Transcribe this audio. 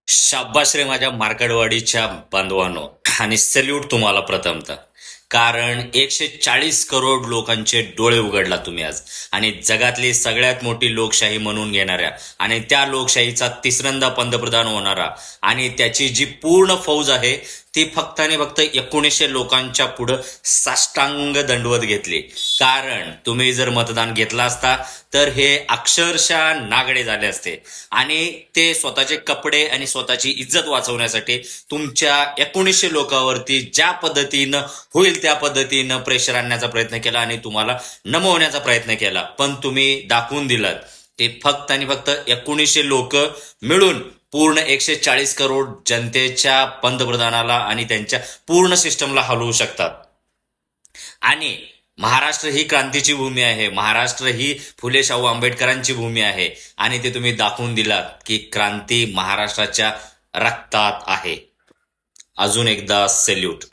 शाब्बास रे माझ्या मार्कडवाडीच्या बांधवांनो आणि सल्यूट तुम्हाला प्रथमतः. कारण 140 करोड लोकांचे डोळे उघडला तुम्ही आज. आणि जगातली सगळ्यात मोठी लोकशाही म्हणून घेणाऱ्या आणि त्या लोकशाहीचा तिसऱ्यांदा पंतप्रधान होणारा आणि त्याची जी पूर्ण फौज आहे ती फक्त आणि फक्त 1900 लोकांच्या पुढं साष्टांग दंडवत घेतली. कारण तुम्ही जर मतदान घेतला असता तर हे अक्षरशः नागडे झाले असते आणि ते स्वतःचे कपडे आणि स्वतःची इज्जत वाचवण्यासाठी तुमच्या 1900 लोकांवरती ज्या पद्धतीनं होईल त्या पद्धतीनं प्रेशर आणण्याचा प्रयत्न केला आणि तुम्हाला नमवण्याचा प्रयत्न केला. पण तुम्ही दाखवून दिलात ते फक्त आणि फक्त 1900 लोक मिळून पूर्ण 140 करोड जनतेच्या पंतप्रधानाला आणि त्यांच्या पूर्ण सिस्टमला हलवू शकतात. आणि महाराष्ट्र ही क्रांतीची भूमी आहे. महाराष्ट्र ही फुले शाहू आंबेडकरांची भूमी आहे. आणि ते तुम्ही दाखवून दिलात की क्रांती महाराष्ट्राच्या रक्तात आहे. अजून एकदा सल्यूट.